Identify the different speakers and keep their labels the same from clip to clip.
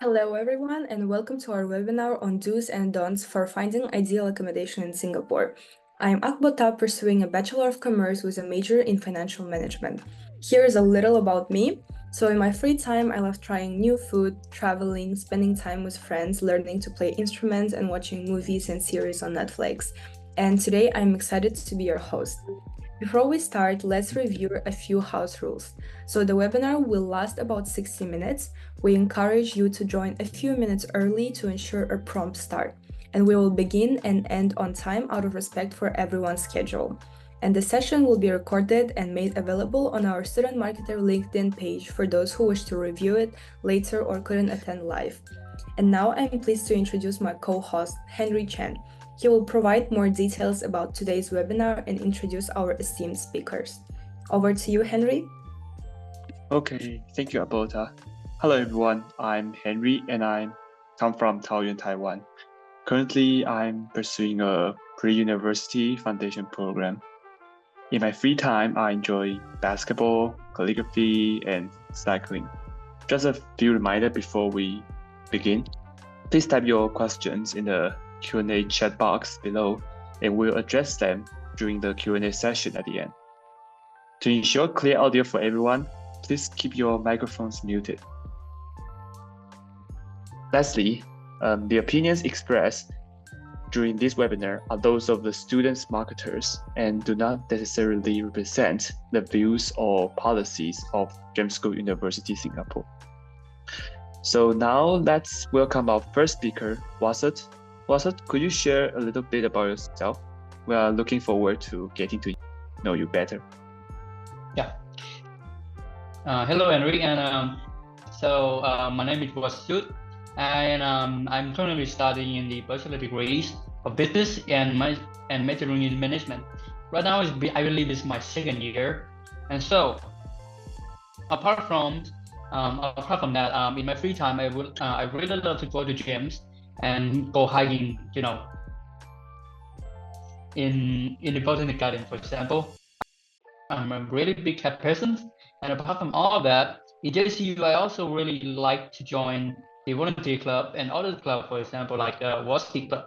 Speaker 1: Hello, everyone, and welcome to our webinar on do's and don'ts for finding ideal accommodation in Singapore. I am Akbota, pursuing a Bachelor of Commerce with a major in financial management. Here is a little about me. So in my free time, I love trying new food, traveling, spending time with friends, learning to play instruments, and watching movies and series on Netflix. And today, I'm excited to be your host. Before we start, let's review a few house rules. So the webinar will last about 60 minutes. We encourage you to join a few minutes early to ensure a prompt start. And we will begin and end on time out of respect for everyone's schedule. And the session will be recorded and made available on our Student Marketer LinkedIn page for those who wish to review it later or couldn't attend live. And now I'm pleased to introduce my co-host, Henry Chen. He will provide more details about today's webinar and introduce our esteemed speakers. Over to you, Henry.
Speaker 2: Okay, thank you, Abota. Hello, everyone. I'm Henry, and I come from Taoyuan, Taiwan. Currently, I'm pursuing a pre-university foundation program. In my free time, I enjoy basketball, calligraphy, and cycling. Just a few reminders before we begin. Please type your questions in the Q&A chat box below, and we'll address them during the Q&A session at the end. To ensure clear audio for everyone, please keep your microphones muted. Lastly, the opinions expressed during this webinar are those of the students marketers and do not necessarily represent the views or policies of Gemschool University Singapore. So now let's welcome our first speaker, Wasat. Wasat, could you share a little bit about yourself? We are looking forward to getting to know you better.
Speaker 3: Yeah. Hello, Henry, and my name is Wasut, and I'm currently studying in the bachelor degrees of business and majoring in management. Right now, I believe it's my second year, and so apart from that, in my free time, I really love to go to gyms and go hiking. In the botanic garden, for example. I'm a really big cat person, and apart from all of that, in JCU, I also really like to join the volunteer club and other club, for example, like Waski Club.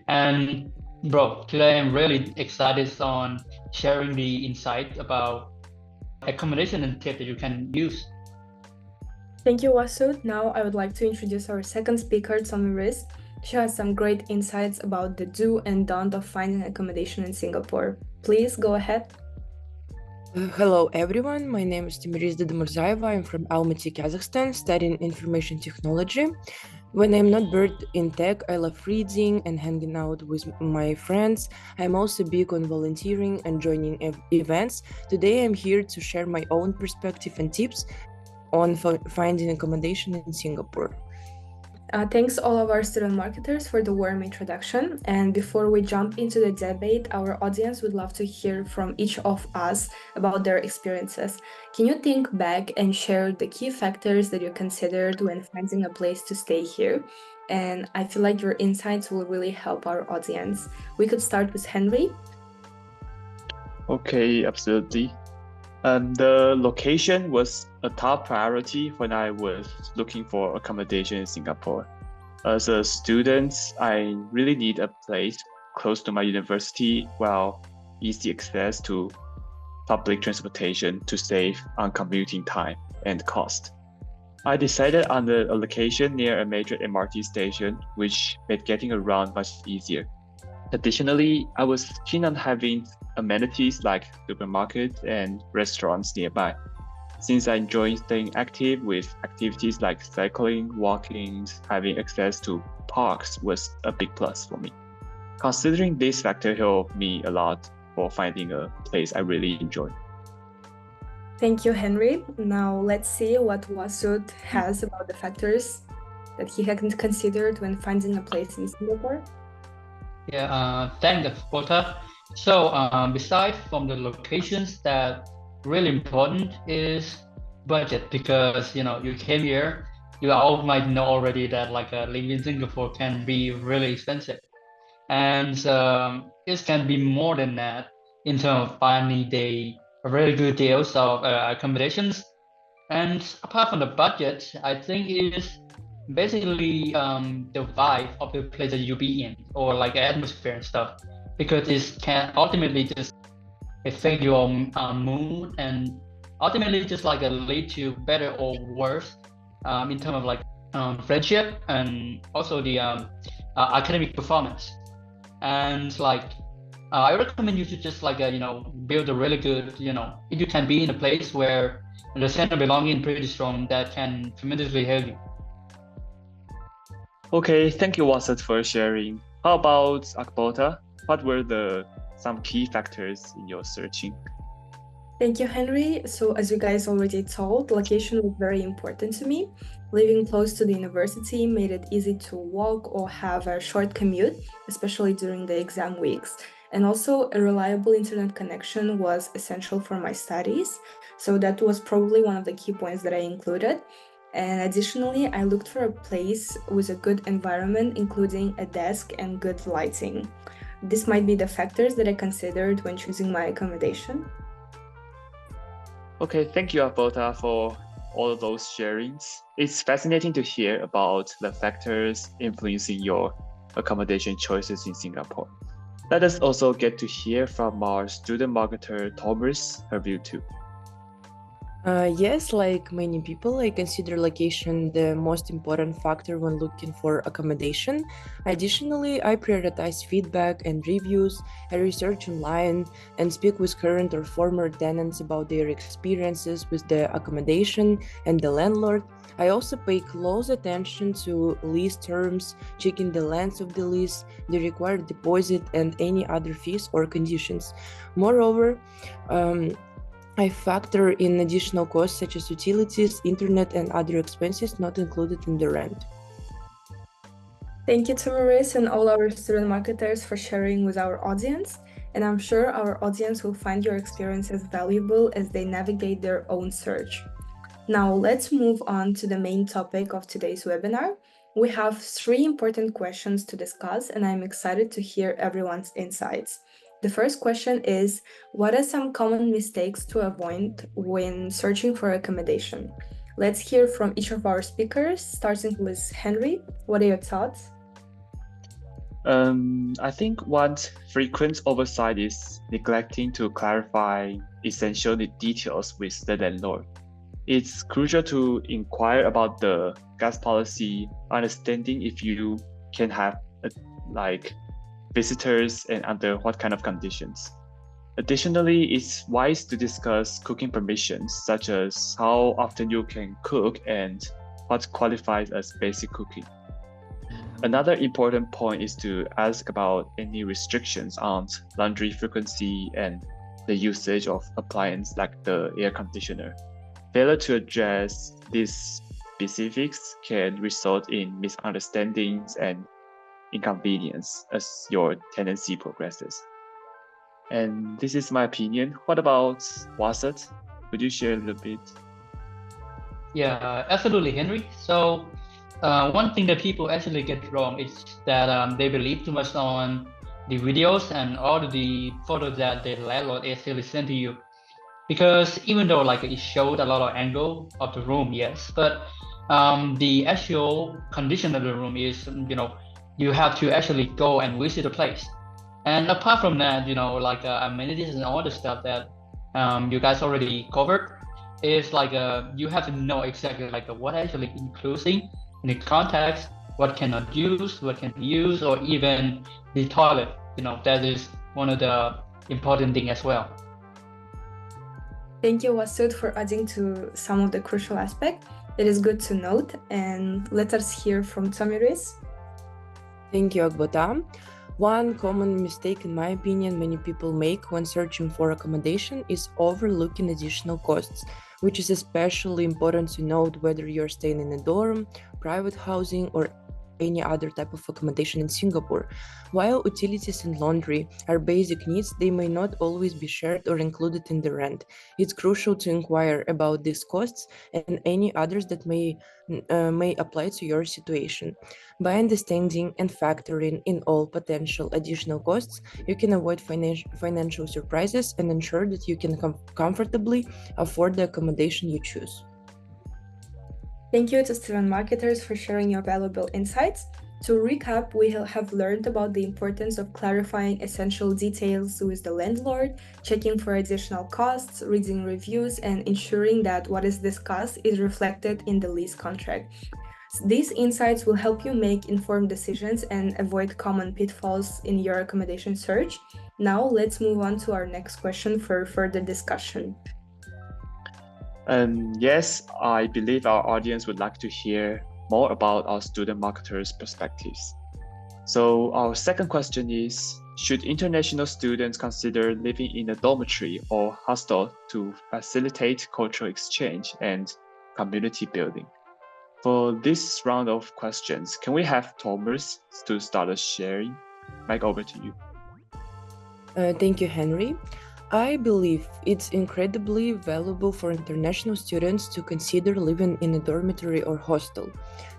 Speaker 3: And bro, today I'm really excited on sharing the insight about accommodation and tip that you can use.
Speaker 1: Thank you, Wasut. Now I would like to introduce our second speaker, Tomiris. She has some great insights about the do and don't of finding accommodation in Singapore. Please go ahead.
Speaker 4: Hello everyone, my name is Timiris Dedemurzaeva. I'm from Almaty, Kazakhstan, studying information technology. When I'm not bored in tech, I love reading and hanging out with my friends. I'm also big on volunteering and joining events. Today I'm here to share my own perspective and tips on finding accommodation in Singapore.
Speaker 1: Thanks all of our student marketers for the warm introduction. And before we jump into the debate, our audience would love to hear from each of us about their experiences. Can you think back and share the key factors that you considered when finding a place to stay here? And I feel like your insights will really help our audience. We could start with Henry.
Speaker 2: Okay, absolutely. The location was a top priority when I was looking for accommodation in Singapore. As a student, I really need a place close to my university while easy access to public transportation to save on commuting time and cost. I decided on a location near a major MRT station, which made getting around much easier. Additionally, I was keen on having amenities like supermarkets and restaurants nearby, since I enjoy staying active with activities like cycling, walking. Having access to parks was a big plus for me. Considering this factor helped me a lot for finding a place I really enjoy.
Speaker 1: Thank you, Henry. Now let's see what Wasut has about the factors that he hadn't considered when finding a place in Singapore.
Speaker 3: Yeah, thank you, Bota. So besides from the locations, that really important is budget, because you came here, you all might know already that living in Singapore can be really expensive, and it can be more than that in terms of finding the really good deals of accommodations. And apart from the budget, I think it is basically the vibe of the place that you be in, or like atmosphere and stuff, because it can ultimately just affect your mood, and ultimately just like lead to better or worse in terms of like friendship and also the academic performance. And like I recommend you to just like build a really good, if you can be in a place where the sense of belonging pretty strong, that can tremendously help you.
Speaker 2: Okay, thank you, Wasat, for sharing. How about Akbota? What were some key factors in your searching?
Speaker 1: Thank you, Henry. So as you guys already told, location was very important to me. Living close to the university made it easy to walk or have a short commute, especially during the exam weeks. And also a reliable internet connection was essential for my studies. So that was probably one of the key points that I included. And additionally, I looked for a place with a good environment, including a desk and good lighting. This might be the factors that I considered when choosing my accommodation.
Speaker 2: Okay, thank you, Akbota, for all of those sharings. It's fascinating to hear about the factors influencing your accommodation choices in Singapore. Let us also get to hear from our student marketer, Thomas, her view too.
Speaker 4: Yes, like many people, I consider location the most important factor when looking for accommodation. Additionally, I prioritize feedback and reviews. I research online and speak with current or former tenants about their experiences with the accommodation and the landlord. I also pay close attention to lease terms, checking the length of the lease, the required deposit, and any other fees or conditions. Moreover, I factor in additional costs such as utilities, internet, and other expenses not included in the rent.
Speaker 1: Thank you to Maurice and all our student marketers for sharing with our audience. And I'm sure our audience will find your experiences valuable as they navigate their own search. Now, let's move on to the main topic of today's webinar. We have 3 important questions to discuss, and I'm excited to hear everyone's insights. The first question is, what are some common mistakes to avoid when searching for accommodation? Let's hear from each of our speakers, starting with Henry. What are your thoughts?
Speaker 2: I think one frequent oversight is neglecting to clarify essential details with the landlord. It's crucial to inquire about the guest policy, understanding if you can have visitors and under what kind of conditions. Additionally, it's wise to discuss cooking permissions, such as how often you can cook and what qualifies as basic cooking. Another important point is to ask about any restrictions on laundry frequency and the usage of appliances like the air conditioner. Failure to address these specifics can result in misunderstandings and inconvenience as your tenancy progresses. And this is my opinion. What about Wasat? Could you share a little bit?
Speaker 3: Yeah, absolutely, Henry. So one thing that people actually get wrong is that they believe too much on the videos and all the photos that the landlord actually sent to you. Because even though like it showed a lot of angle of the room, yes, but the actual condition of the room is, you have to actually go and visit the place. And apart from that, like amenities and all the stuff that you guys already covered, is like you have to know exactly like what actually including in the context, what cannot use, what can be used, or even the toilet. That is one of the important thing as well.
Speaker 1: Thank you, Wasud, for adding to some of the crucial aspects. It is good to note, and let us hear from Tamiris.
Speaker 4: Thank you, Agbota. One common mistake, in my opinion, many people make when searching for accommodation is overlooking additional costs, which is especially important to note whether you're staying in a dorm, private housing, or any other type of accommodation in Singapore. While utilities and laundry are basic needs, they may not always be shared or included in the rent. It's crucial to inquire about these costs and any others that may apply to your situation. By understanding and factoring in all potential additional costs, you can avoid financial surprises and ensure that you can comfortably afford the accommodation you choose.
Speaker 1: Thank you to student marketers for sharing your valuable insights. To recap, we have learned about the importance of clarifying essential details with the landlord, checking for additional costs, reading reviews, and ensuring that what is discussed is reflected in the lease contract. These insights will help you make informed decisions and avoid common pitfalls in your accommodation search. Now, let's move on to our next question for further discussion.
Speaker 2: Yes, I believe our audience would like to hear more about our student marketers' perspectives. So our second question is, should international students consider living in a dormitory or hostel to facilitate cultural exchange and community building? For this round of questions, can we have Thomas to start us sharing? Mike, over to you.
Speaker 4: Thank you, Henry. I believe it's incredibly valuable for international students to consider living in a dormitory or hostel.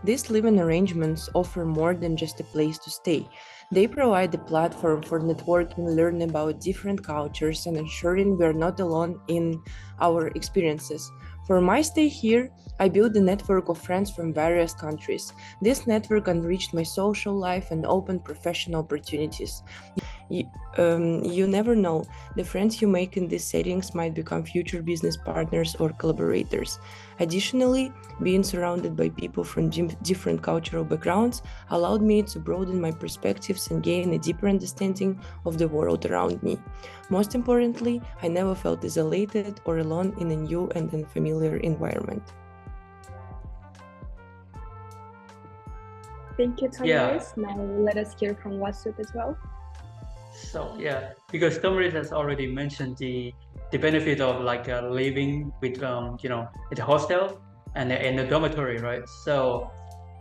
Speaker 4: These living arrangements offer more than just a place to stay. They provide a platform for networking, learning about different cultures, and ensuring we're not alone in our experiences. For my stay here, I built a network of friends from various countries. This network enriched my social life and opened professional opportunities. You never know, the friends you make in these settings might become future business partners or collaborators. Additionally, being surrounded by people from different cultural backgrounds allowed me to broaden my perspectives and gain a deeper understanding of the world around me. Most importantly, I never felt isolated or alone in a new and unfamiliar environment.
Speaker 1: Thank you, Thomas. Now let us hear from Wasut as well.
Speaker 3: So because Thomas has already mentioned the benefit of like living with at the hostel and in the dormitory, right? So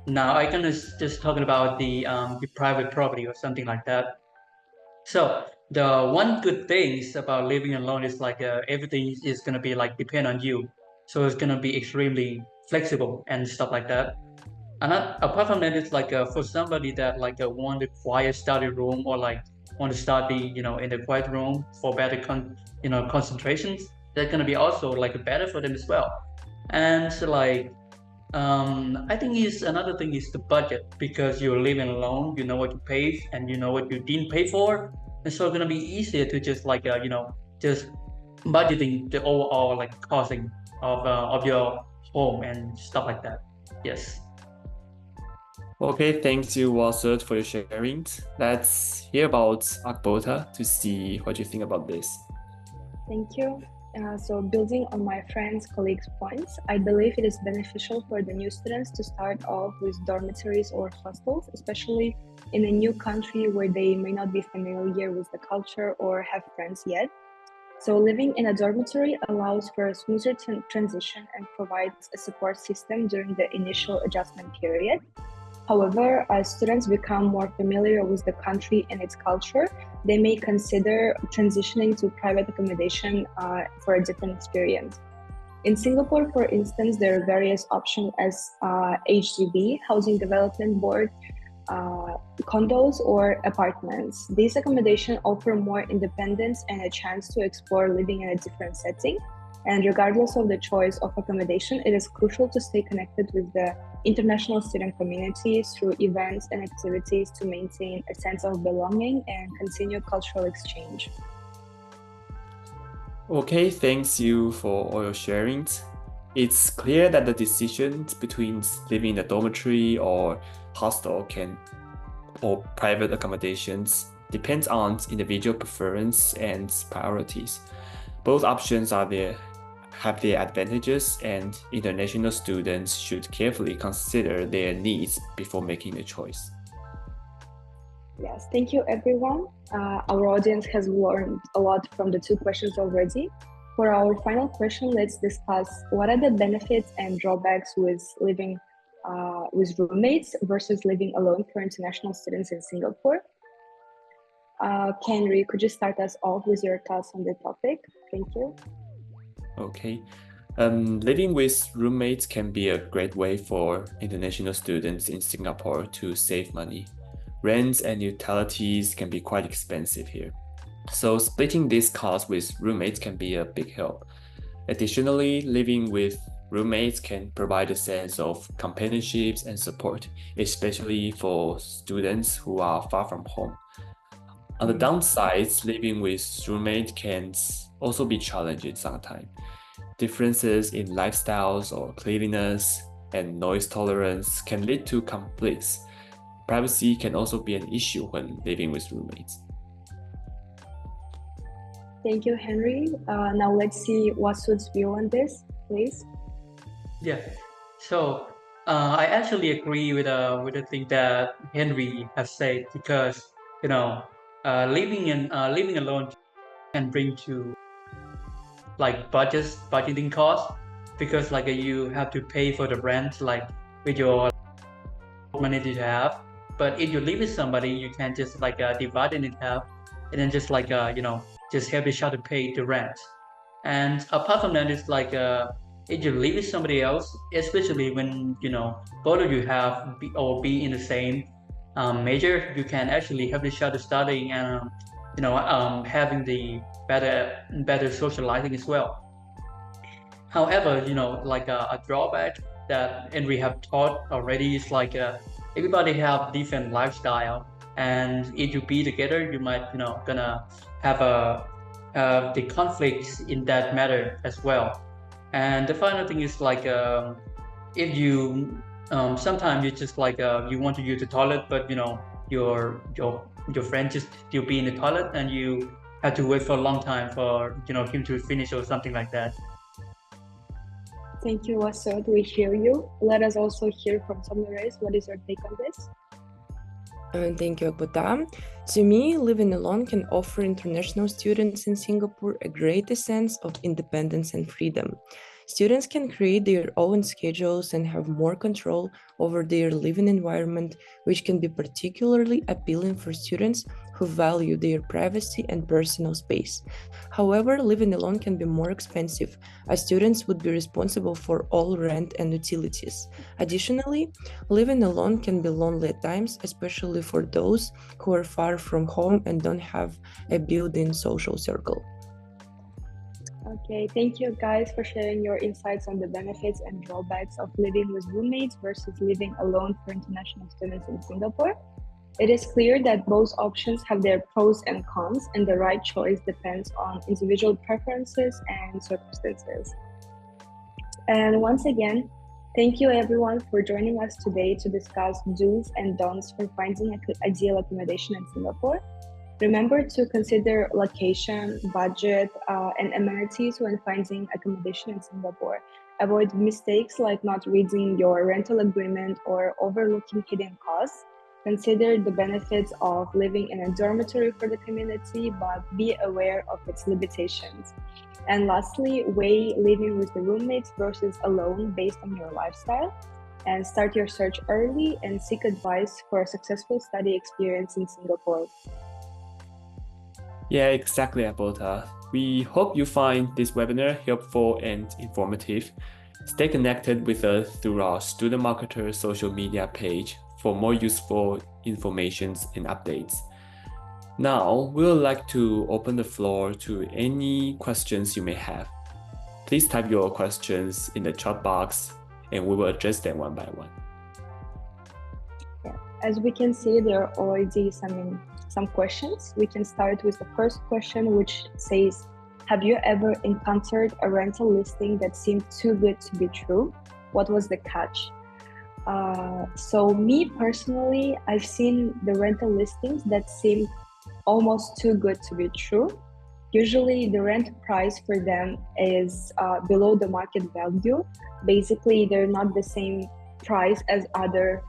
Speaker 3: now I can just talking about the private property or something like that. So the one good thing is about living alone is like everything is gonna be like depend on you, so it's gonna be extremely flexible and stuff like that. And apart from that, it's like for somebody that like want a quiet study room or like want to study, in a quiet room for better concentrations. That's gonna be also like better for them as well. And so, like, I think is another thing is the budget because you're living alone. You know what you pay and you know what you didn't pay for, and so it's gonna be easier to just like just budgeting the overall like costing of your home and stuff like that. Yes.
Speaker 2: Okay, thanks you, Wasut, for your sharing. Let's hear about Akbota to see what you think about this.
Speaker 1: Thank you. So building on my friends, colleagues' points, I believe it is beneficial for the new students to start off with dormitories or hostels, especially in a new country where they may not be familiar with the culture or have friends yet. So living in a dormitory allows for a smoother transition and provides a support system during the initial adjustment period. However, as students become more familiar with the country and its culture, they may consider transitioning to private accommodation for a different experience. In Singapore, for instance, there are various options as HDB, Housing Development Board, condos or apartments. These accommodations offer more independence and a chance to explore living in a different setting. And regardless of the choice of accommodation, it is crucial to stay connected with the international student community through events and activities to maintain a sense of belonging and continue cultural exchange.
Speaker 2: Okay, thanks you for all your sharings. It's clear that the decision between living in a dormitory or hostel or private accommodations depends on individual preference and priorities. Both options have their advantages, and international students should carefully consider their needs before making a choice.
Speaker 1: Yes, thank you everyone. Our audience has learned a lot from the two questions already. For our final question, let's discuss what are the benefits and drawbacks with living with roommates versus living alone for international students in Singapore. Henry, could you start us off with your thoughts on the topic? Thank you.
Speaker 2: Okay. Living with roommates can be a great way for international students in Singapore to save money. Rents and utilities can be quite expensive here. So splitting these costs with roommates can be a big help. Additionally, living with
Speaker 5: roommates can provide a sense of companionships and support, especially for students who are far from home. On the downsides, living with roommates can also be challenging sometimes. Differences in lifestyles or cleanliness and noise tolerance can lead to conflicts. Privacy can also be an issue when living with roommates.
Speaker 1: Thank you, Henry. Now let's see what Sud's view on this, please.
Speaker 3: Yeah. So I actually agree with the thing that Henry has said, because living alone can bring to like budgeting costs, because like you have to pay for the rent like with your money that you have. But if you live with somebody, you can just like divide it in half, and then just like just help each other pay the rent. And apart from that, it's like if you live with somebody else, especially when both of you be in the same major, you can actually help each other studying and having the better socializing as well. However, like a drawback that, and we have taught already, is like everybody have different lifestyle, and if you be together, you might gonna have the conflicts in that matter as well. And the final thing is like if you sometimes you just like you want to use the toilet, but your friend just still be in the toilet, and you have to wait for a long time for him to finish or something like that.
Speaker 1: Thank you, Wasud. We hear you. Let us also hear from Summaries. What is your take on this?
Speaker 4: Thank you, Akbota. To me, living alone can offer international students in Singapore a greater sense of independence and freedom. Students can create their own schedules and have more control over their living environment, which can be particularly appealing for students who value their privacy and personal space. However, living alone can be more expensive, as students would be responsible for all rent and utilities. Additionally, living alone can be lonely at times, especially for those who are far from home and don't have a built-in social circle.
Speaker 1: Okay, thank you guys for sharing your insights on the benefits and drawbacks of living with roommates versus living alone for international students in Singapore. It is clear that both options have their pros and cons, and the right choice depends on individual preferences and circumstances. And once again, thank you everyone for joining us today to discuss do's and don'ts for finding ideal accommodation in Singapore. Remember to consider location, budget, and amenities when finding accommodation in Singapore. Avoid mistakes like not reading your rental agreement or overlooking hidden costs. Consider the benefits of living in a dormitory for the community, but be aware of its limitations. And lastly, weigh living with the roommates versus alone based on your lifestyle. And start your search early and seek advice for a successful study experience in Singapore.
Speaker 5: Yeah, exactly, Abota. We hope you find this webinar helpful and informative. Stay connected with us through our Student Marketer social media page for more useful information and updates. Now, we would like to open the floor to any questions you may have. Please type your questions in the chat box and we will address them one by one.
Speaker 1: Yeah. As we can see, there are already some questions. We can start with the first question, which says, have you ever encountered a rental listing that seemed too good to be true? What was the catch? So me personally, I've seen the rental listings that seem almost too good to be true. Usually the rent price for them is below the market value. Basically, they're not the same price as other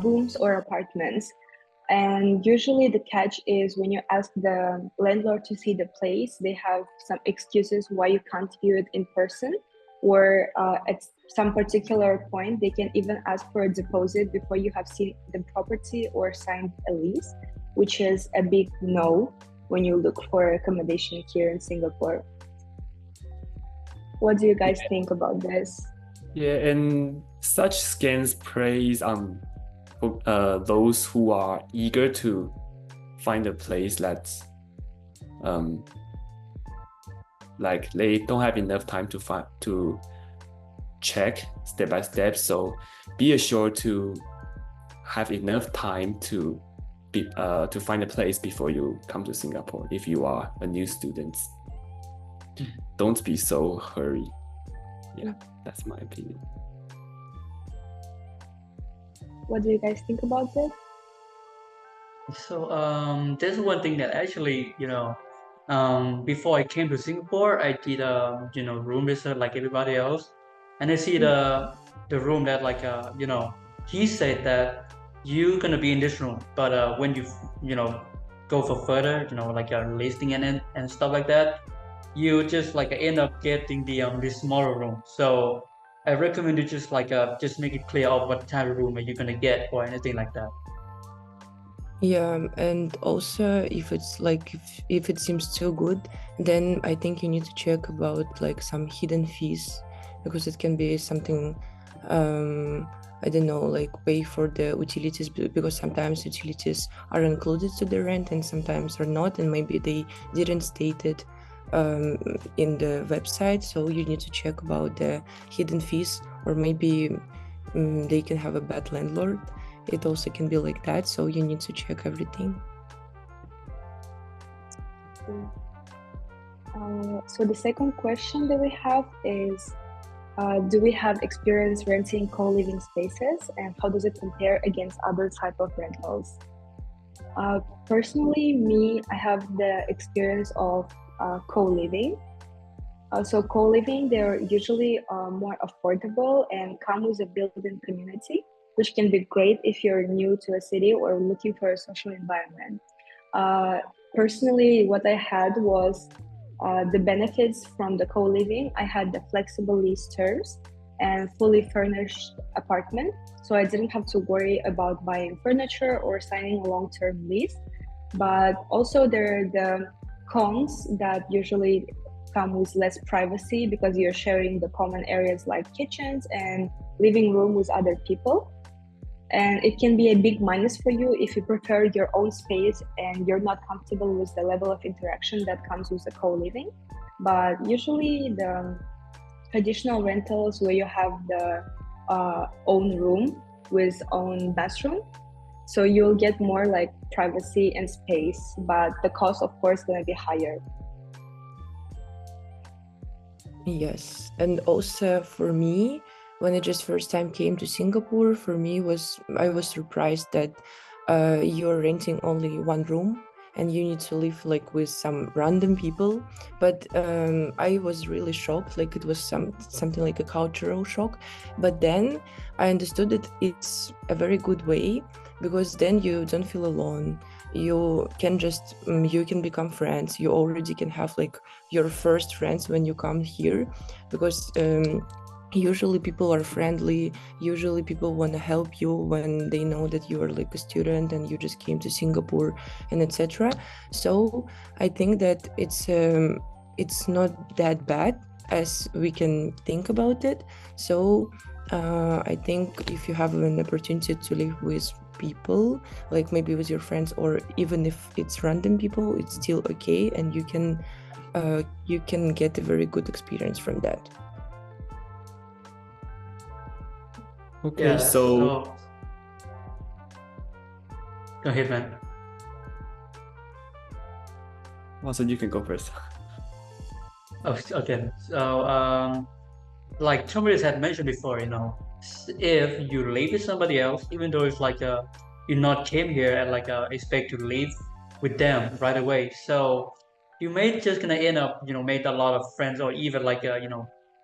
Speaker 1: rooms or apartments. And usually the catch is when you ask the landlord to see the place, they have some excuses why you can't view it in person, or at some particular point, they can even ask for a deposit before you have seen the property or signed a lease, which is a big no when you look for accommodation here in Singapore. What do you guys think about this?
Speaker 5: Yeah, and such scams preys on those who are eager to find a place that's like they don't have enough time to check step by step. So be assured to have enough time to find a place before you come to Singapore. If you are a new student, don't be so hurry. Yeah, that's my opinion.
Speaker 1: What do you guys think about this?
Speaker 3: So there's one thing that actually, before I came to Singapore, I did room research like everybody else, and I see the room that he said that you're gonna be in this room, but when you go for further, like listing and stuff like that, you just like end up getting the smaller room. So I recommend you just make it clear of what type of room are you gonna get or anything like that.
Speaker 4: Yeah, and also if it's like if it seems too good, then I think you need to check about like some hidden fees, because it can be something I don't know, like pay for the utilities, because sometimes utilities are included to the rent and sometimes are not, and maybe they didn't state it in the website, so you need to check about the hidden fees, or maybe they can have a bad landlord. It also can be like that, so you need to check everything.
Speaker 1: So the second question that we have is, do we have experience renting co-living spaces, and how does it compare against other type of rentals? Personally, I have the experience of co-living. So co-living, they're usually more affordable and come with a built-in community, which can be great if you're new to a city or looking for a social environment. Personally, what I had was the benefits from the co-living. I had the flexible lease terms and fully furnished apartment, so I didn't have to worry about buying furniture or signing a long-term lease. But also there are the cons that usually come with less privacy, because you're sharing the common areas like kitchens and living room with other people. And it can be a big minus for you if you prefer your own space and you're not comfortable with the level of interaction that comes with the co-living. But usually the traditional rentals where you have the own room with own bathroom, so you'll get more like privacy and space, but the cost of course is going to be higher.
Speaker 4: Yes, and also for me, when I just first time came to Singapore, for me I was surprised that you're renting only one room and you need to live like with some random people. But I was really shocked, like it was something like a cultural shock. But then I understood that it's a very good way, because then you don't feel alone. You can just you can become friends. You already can have like your first friends when you come here, because usually people are friendly. Usually people want to help you when they know that you are like a student and you just came to Singapore and etc. So I think that it's not that bad as we can think about it. So I think if you have an opportunity to live with people, like maybe with your friends, or even if it's random people, it's still okay, and you can get a very good experience from that.
Speaker 5: Okay,
Speaker 3: Yeah,
Speaker 5: so
Speaker 3: go ahead, man.
Speaker 5: well, so you can go first.
Speaker 3: Oh, okay. So, like Tomiris had mentioned before, if you live with somebody else, even though it's like you not came here and expect to live with them right away, so you may just gonna end up, make a lot of friends, or even live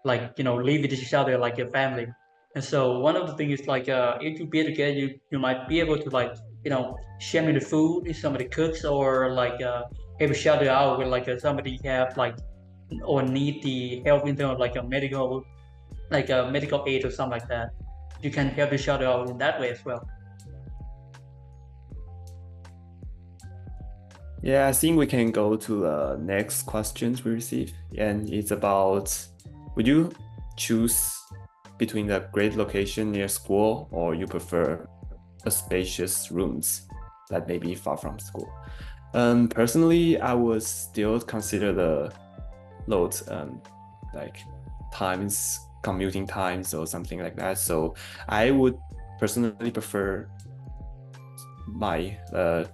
Speaker 3: with each other like your family. And so one of the things is if you be together, you might be able to share the food if somebody cooks, or help each other out with somebody have or need the help in terms of a medical aid or something like that. You can help each other out in that way as well.
Speaker 5: Yeah, I think we can go to the next questions we received, and it's about, would you choose between the great location near school, or you prefer a spacious rooms that may be far from school? Personally, I would still consider the load, like times commuting times or something like that. So I would personally prefer my a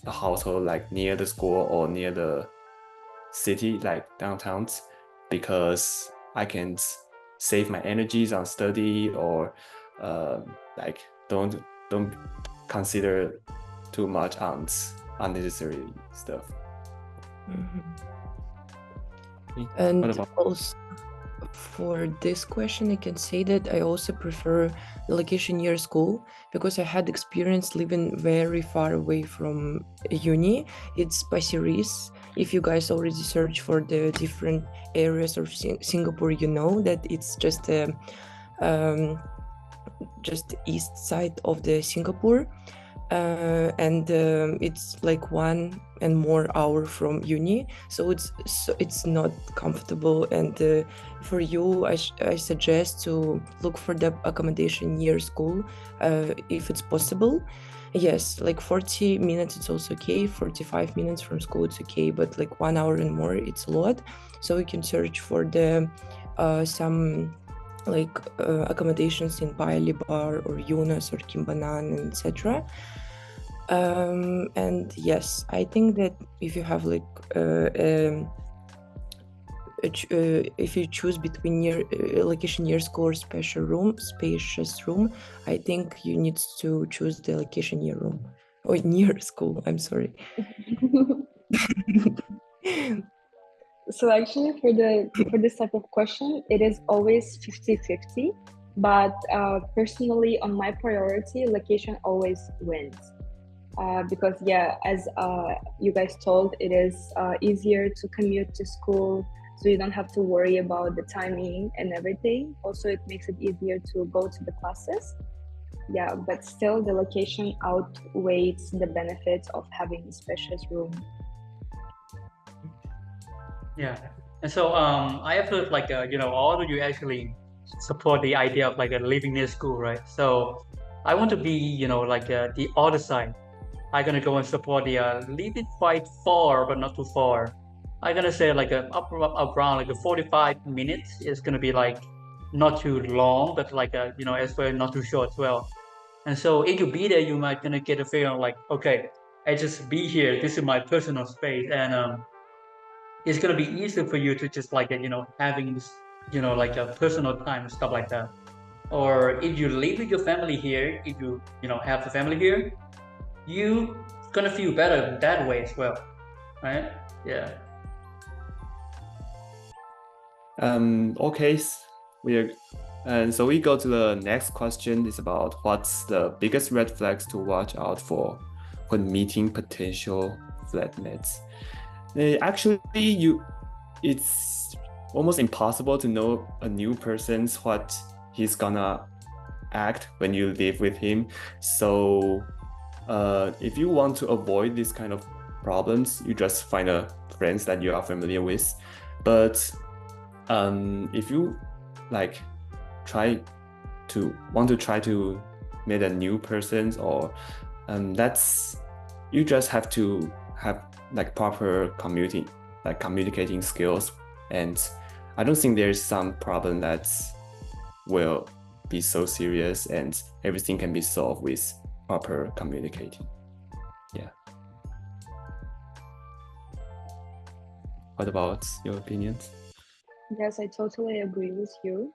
Speaker 5: household like near the school or near the city, like downtowns, because I can save my energies on study or like don't consider too much on unnecessary stuff.
Speaker 4: And
Speaker 5: What about
Speaker 4: also for this question, I can say that I also prefer the location near school because I had experience living very far away from uni. It's Pasir Ris. If you guys already search for the different areas of Singapore, you know that it's just the east side of the Singapore. And it's like 1 and more hour from uni, so it's not comfortable. And for you, I suggest to look for the accommodation near school if it's possible. Yes, like 40 minutes it's also okay, 45 minutes from school it's okay, but like 1 hour and more it's a lot. So you can search for the some like accommodations in Paya Lebar or Yunus or Kimbanan, etc. And yes, I think that if you have like if you choose between near location near school or spacious room, I think you need to choose the location near room or near school. I'm sorry.
Speaker 1: So actually for this type of question, it is always 50-50, but personally on my priority, location always wins. Because yeah, as you guys told, it is easier to commute to school, so you don't have to worry about the timing and everything. Also, it makes it easier to go to the classes. Yeah, but still the location outweighs the benefits of having a spacious room.
Speaker 3: Yeah, and so I have heard like all of you actually support the idea of like living near school, right? So I want to be like the other side. I'm gonna go and support the living quite far but not too far. I'm gonna say like around like a 45 minutes is gonna be like not too long, but like as well not too short as well. And so if you be there, you might gonna get a feeling like, okay, I just be here. This is my personal space, and it's gonna be easier for you to just like having this like a personal time and stuff like that. Or if you live with your family here, if you have the family here, you gonna feel better that way as well, right? Yeah.
Speaker 5: Okay, and so we go to the next question. Is about what's the biggest red flags to watch out for when meeting potential flatmates. Actually, it's almost impossible to know a new person's what he's gonna act when you live with him. So if you want to avoid this kind of problems, you just find a friends that you are familiar with. But if you like want to try to meet a new person, or that's you just have to have like proper communicating skills, and I don't think there's some problem that will be so serious and everything can be solved with proper communicating. Yeah. What about your opinions?
Speaker 1: Yes, I totally agree with you,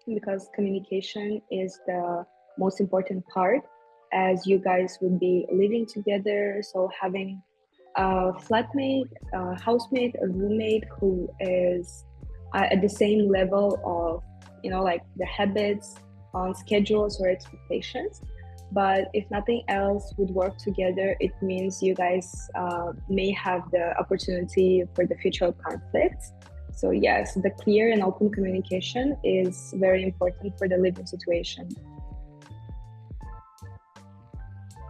Speaker 1: because communication is the most important part, as you guys would be living together. So having a flatmate, a housemate, a roommate who is at the same level of, like the habits on schedules or expectations. But if nothing else would work together, it means you guys may have the opportunity for the future conflicts. So yes, the clear and open communication is very important for the living situation.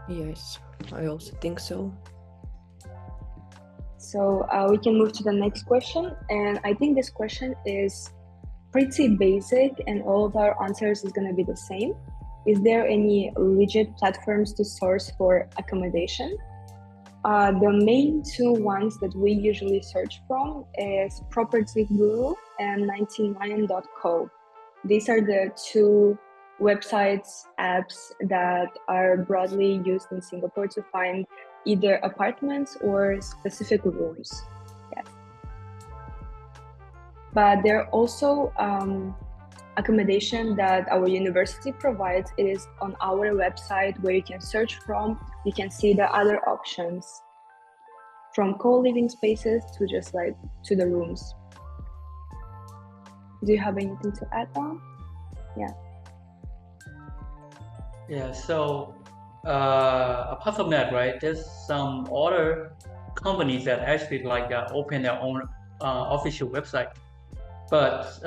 Speaker 4: Yes, I also think so.
Speaker 1: So we can move to the next question. And I think this question is pretty basic and all of our answers is going to be the same. Is there any legit platforms to source for accommodation? The main two ones that we usually search from is Property Guru and 99.co. these are the two websites, apps that are broadly used in Singapore to find either apartments or specific rooms. Yes. But there are also accommodation that our university provides. It is on our website where you can search from. You can see the other options, from co-living spaces to just like to the rooms. Do you have anything to add on? Yeah.
Speaker 3: Yeah, so apart from that, right, there's some other companies that actually like open their own official website. But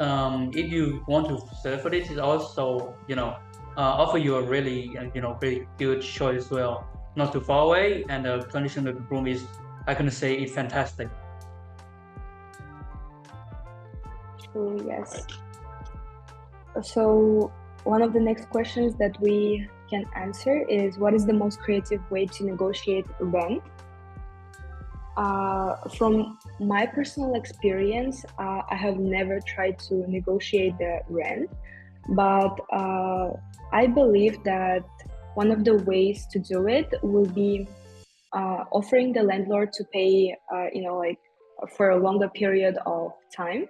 Speaker 3: if you want to search for this, it also, offer you a really, very good choice as well. Not too far away, and the condition of the room is, I can say, it's fantastic.
Speaker 1: True, yes. So one of the next questions that we can answer is, what is the most creative way to negotiate rent? From my personal experience, I have never tried to negotiate the rent, but I believe that one of the ways to do it will be offering the landlord to pay, like for a longer period of time.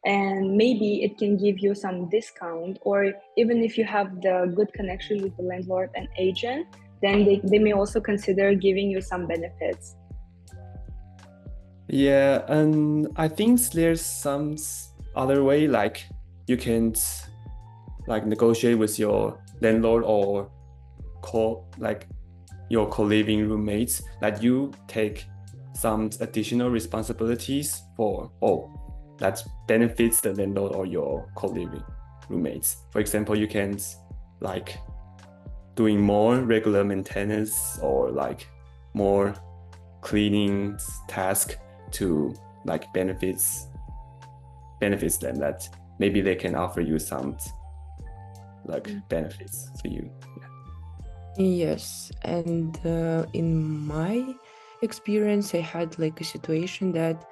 Speaker 1: And maybe it can give you some discount, or even if you have the good connection with the landlord and agent, then they may also consider giving you some benefits.
Speaker 5: Yeah, and I think there's some other way, like you can like negotiate with your landlord or your co-living roommates, that you take some additional responsibilities for that benefits the landlord or your co-living roommates. For example, you can like doing more regular maintenance or like more cleaning task to like benefits them, that maybe they can offer you some like benefits for you.
Speaker 4: Yes, and in my experience, I had like a situation that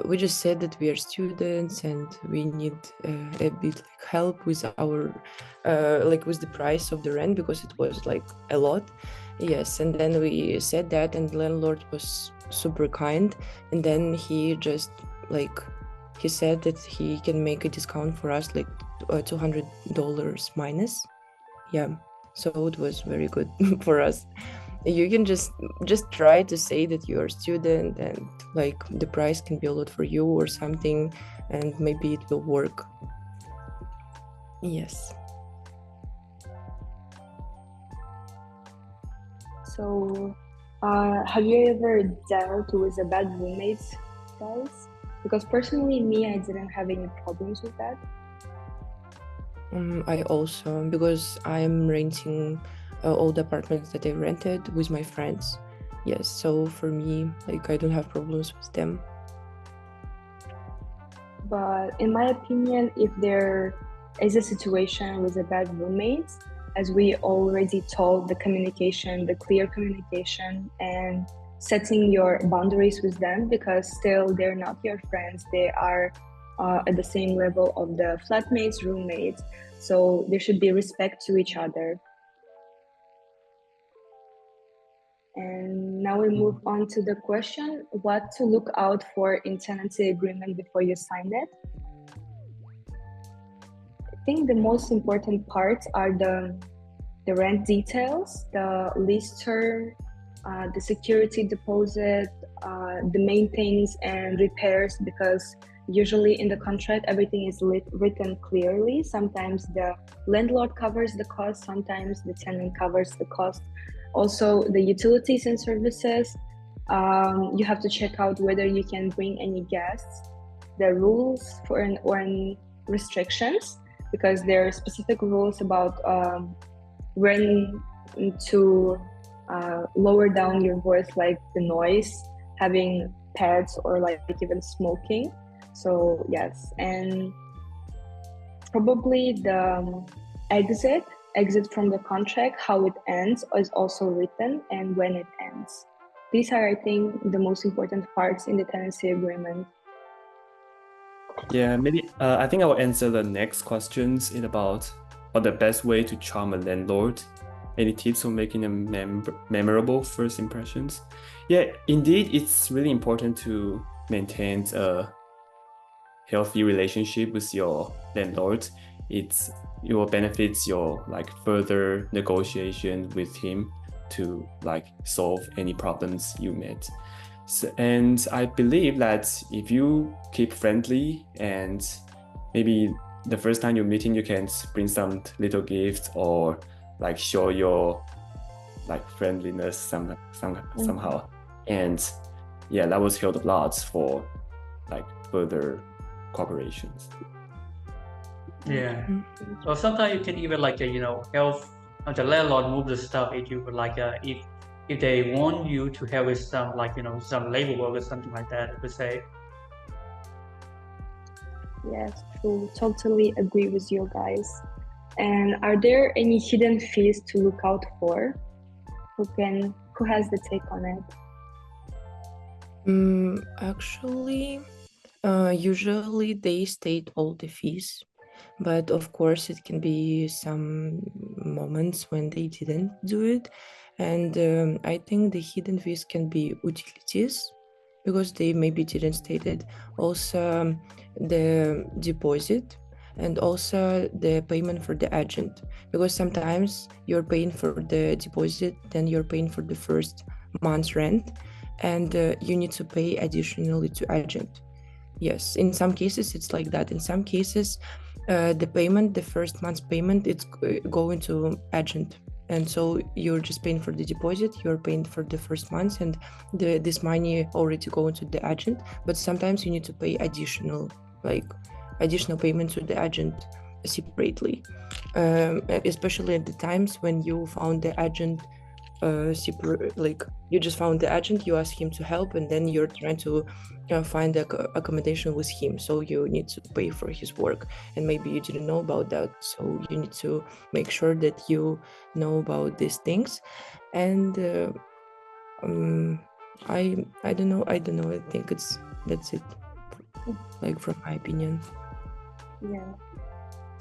Speaker 4: we just said that we are students and we need a bit like help with our like with the price of the rent, because it was like a lot. Yes, and then we said that, and the landlord was super kind, and then he just like he said that he can make a discount for us, like $200 minus. Yeah, so it was very good for us. You can just try to say that you're a student and like the price can be a lot for you or something, and maybe it will work. Yes.
Speaker 1: So have you ever dealt with a bad roommates, guys? Because personally, me, I didn't have any problems with that.
Speaker 4: I also, because I'm renting all the apartments that I rented with my friends. Yes, so for me, like I don't have problems with them.
Speaker 1: But in my opinion, if there is a situation with a bad roommate, as we already told, the clear communication, and setting your boundaries with them, because still they're not your friends, they are at the same level of the flatmates, roommates, so there should be respect to each other. And now we move on to the question, what to look out for in tenancy agreement before you sign it. I think the most important parts are the rent details, the lease term, the security deposit, the main things, and repairs, because usually in the contract everything is written clearly. Sometimes the landlord covers the cost, sometimes the tenant covers the cost. Also the utilities and services, you have to check out whether you can bring any guests, the rules for restrictions, because there are specific rules about when to lower down your voice, like the noise, having pets, or like even smoking. So yes, and probably the exit from the contract, how it ends is also written, and when it ends. These are, I think, the most important parts in the tenancy agreement.
Speaker 5: Yeah, maybe I think I will answer the next questions in about the best way to charm a landlord. Any tips on making a memorable first impressions? Yeah, indeed, it's really important to maintain a healthy relationship with your landlord. It will benefits your like further negotiation with him to like solve any problems you met. So, and I believe that if you keep friendly and maybe the first time you're meeting, you can bring some little gift or like show your like friendliness somehow. And yeah, that was helped a lot for like further cooperations.
Speaker 3: Yeah. So sometimes you can even like help the landlord move the stuff if you would like if they want you to help with some like some labor work or something like that, you could say.
Speaker 1: Yes, true. Totally agree with you guys. And are there any hidden fees to look out for? Who has the take on it?
Speaker 4: Actually, usually they state all the fees, but of course it can be some moments when they didn't do it. And I think the hidden fees can be utilities because they maybe didn't state it. Also, the deposit and also the payment for the agent, because sometimes you're paying for the deposit, then you're paying for the first month's rent, and you need to pay additionally to agent. Yes, in some cases it's like that. In some cases, the first month's payment, it's going to agent, and so you're just paying for the deposit, you're paying for the first month, and this money already going to the agent. But sometimes you need to pay additional payment to the agent separately, especially at the times when you found the agent like you just found the agent, you ask him to help, and then you're trying to find accommodation with him, so you need to pay for his work, and maybe you didn't know about that, so you need to make sure that you know about these things. And I don't know, I think that's it, like from my opinion.
Speaker 1: Yeah.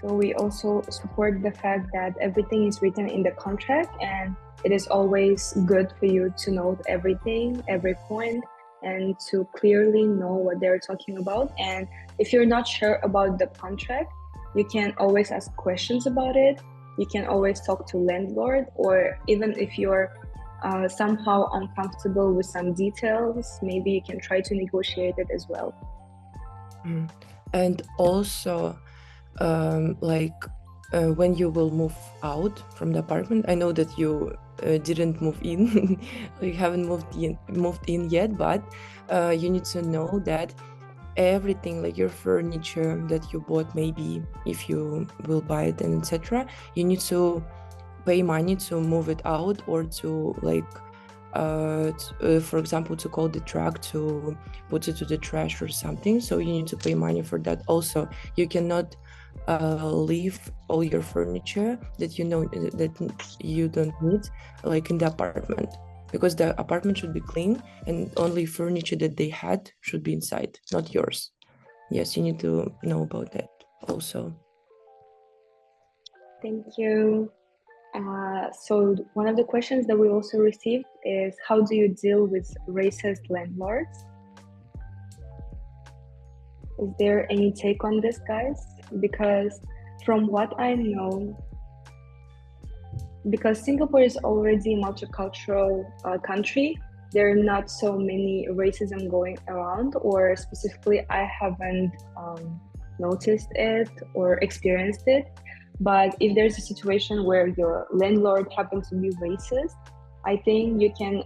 Speaker 1: So we also support the fact that everything is written in the contract, and it is always good for you to note everything, every point, and to clearly know what they're talking about. And if you're not sure about the contract, you can always ask questions about it. You can always talk to landlord, or even if you're somehow uncomfortable with some details, maybe you can try to negotiate it as well.
Speaker 4: And also, when you will move out from the apartment, I know that you didn't move in, you haven't moved in yet, but you need to know that everything, like your furniture that you bought, maybe if you will buy it and etc., you need to pay money to move it out, or to for example, to call the truck to put it to the trash or something. So you need to pay money for that. Also, you cannot leave all your furniture that you know that you don't need, like in the apartment, because the apartment should be clean, and only furniture that they had should be inside, not yours. Yes, you need to know about that also.
Speaker 1: Thank you. So one of the questions that we also received is, how do you deal with racist landlords? Is there any take on this, guys? Because from what I know, because Singapore is already a multicultural country, there are not so many racism going around, or specifically I haven't noticed it or experienced it. But if there's a situation where your landlord happens to be racist, I think you can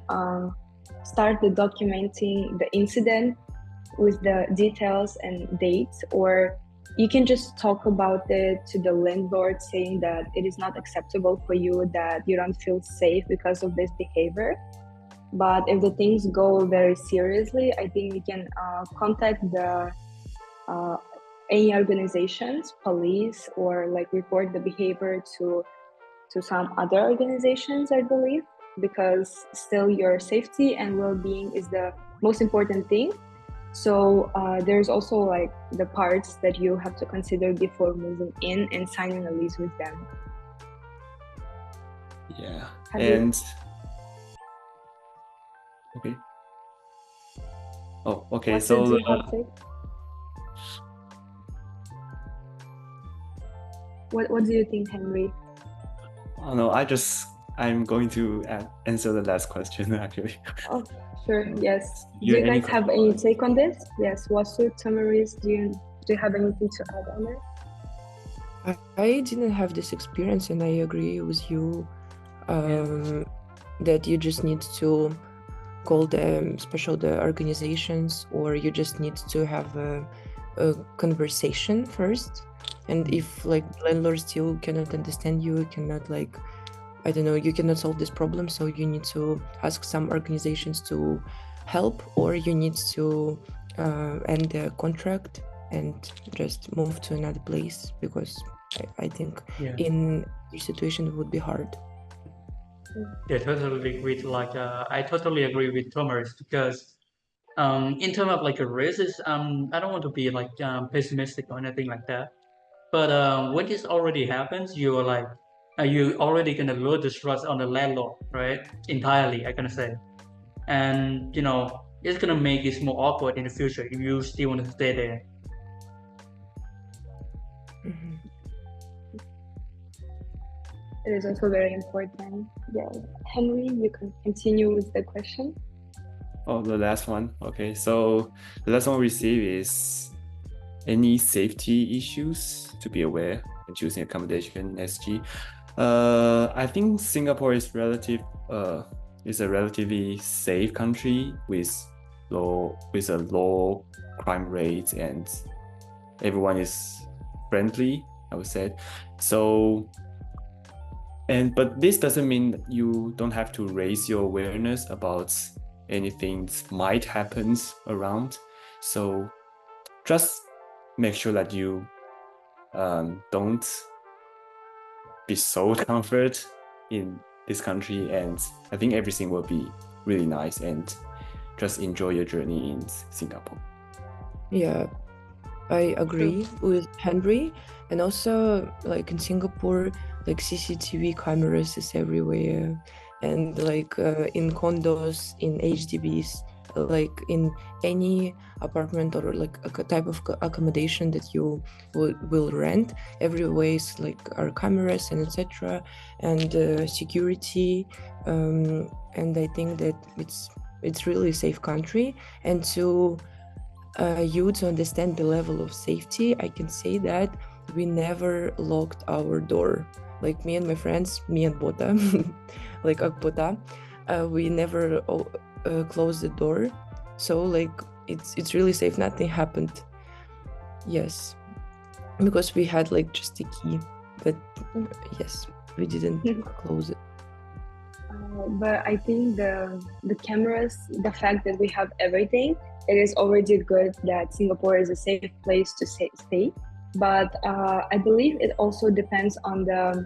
Speaker 1: start documenting the incident with the details and dates, or you can just talk about it to the landlord, saying that it is not acceptable for you, that you don't feel safe because of this behavior. But if the things go very seriously, I think you can contact the any organizations, police, or like report the behavior to some other organizations, I believe, because still your safety and well-being is the most important thing. So there's also like the parts that you have to consider before moving in and signing a lease with them.
Speaker 5: Yeah.
Speaker 1: Have you-
Speaker 5: And okay. Oh, okay.
Speaker 1: What
Speaker 5: So
Speaker 1: did you have to say? What do you think, Henry?
Speaker 5: oh no, I'm going to answer the last question actually.
Speaker 1: Oh, sure. Yes. Do
Speaker 5: You
Speaker 1: you
Speaker 5: any
Speaker 1: guys have any take on this? Yes. Wasu, Tamaris, do you have anything to add on it?
Speaker 4: I didn't have this experience, and I agree with you that you just need to call them special the organizations, or you just need to have a conversation first. And if like landlord still cannot understand you, cannot like, I don't know, you cannot solve this problem, so you need to ask some organizations to help, or you need to end the contract and just move to another place, because I think in your situation it would be hard.
Speaker 3: Yeah, totally agree. Like, I totally agree with Thomas because, in terms of like a risk, is I don't want to be like pessimistic or anything like that. But when this already happens, you're like, you already gonna lose the trust on the landlord, right? Entirely, I gonna say, and it's gonna make it more awkward in the future if you still want to stay there.
Speaker 4: Mhm.
Speaker 1: It is also very important. Yeah. Henry, you can continue with the question.
Speaker 5: Oh, the last one. Okay, so the last one we receive is any safety issues to be aware when choosing accommodation in SG. I think Singapore is a relatively safe country with a low crime rate, and everyone is friendly, I would say. So but this doesn't mean you don't have to raise your awareness about anything that might happen around. So just make sure that you don't be so comfort in this country, and I think everything will be really nice, and just enjoy your journey in Singapore.
Speaker 4: Yeah, I agree with Henry. And also, like in Singapore, like CCTV cameras is everywhere, and like in condos, in HDBs, like in any apartment or like a type of accommodation that you will rent, everywhere is like our cameras and etc. and security. And I think that it's really a safe country. And to you to understand the level of safety, I can say that we never locked our door. Like me and my friends, me and Bota, like Akbota, we never closed the door. So like it's really safe. Nothing happened. Yes, because we had like just a key, but yes, we didn't close it.
Speaker 1: But I think the cameras, the fact that we have everything, it is already good that Singapore is a safe place to stay. But I believe it also depends on the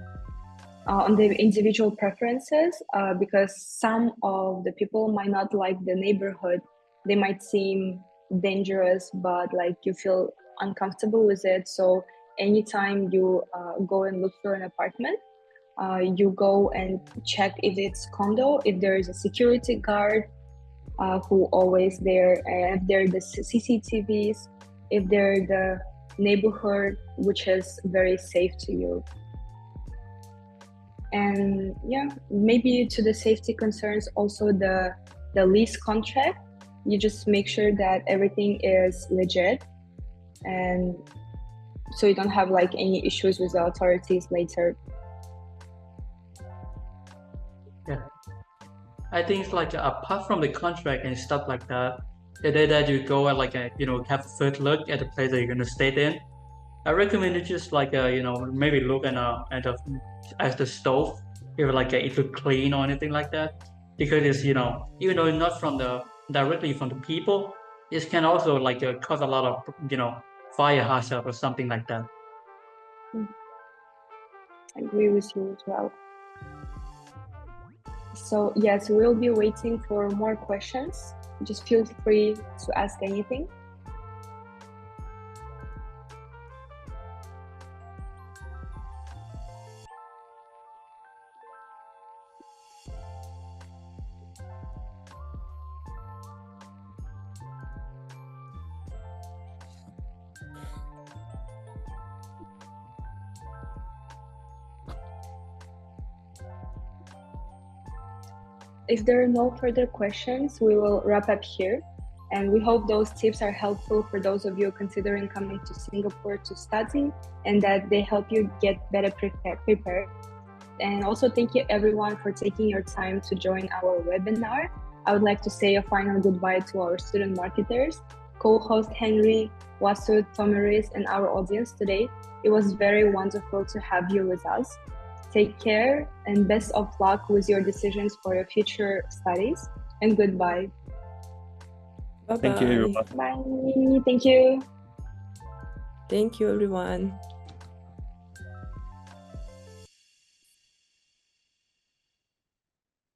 Speaker 1: individual preferences, because some of the people might not like the neighborhood. They might seem dangerous, but like you feel uncomfortable with it. So anytime you go and look for an apartment, you go and check if it's condo, if there is a security guard who always there, and if there are the CCTVs, if there the neighborhood which is very safe to you. And yeah, maybe to the safety concerns, also the lease contract, you just make sure that everything is legit, and so you don't have like any issues with the authorities later.
Speaker 3: Yeah, I think it's like apart from the contract and stuff like that, the day that you go and like have a first look at the place that you're gonna stay in, I recommend you just like maybe look at the stove if like it look clean or anything like that, because it's even though it's not from the directly from the people, it can also like cause a lot of fire hazard or something like that.
Speaker 1: I agree with you as well. So yes, we'll be waiting for more questions. Just feel free to ask anything. If there are no further questions, we will wrap up here. And we hope those tips are helpful for those of you considering coming to Singapore to study, and that they help you get better prepared. And also thank you everyone for taking your time to join our webinar. I would like to say a final goodbye to our student marketers, co-host Henry, Wasud, Tomeris, and our audience today. It was very wonderful to have you with us. Take care and best of luck with your decisions for your future studies. And goodbye.
Speaker 4: Bye-bye.
Speaker 5: Thank you, everyone.
Speaker 1: Bye. Thank you.
Speaker 4: Thank you, everyone.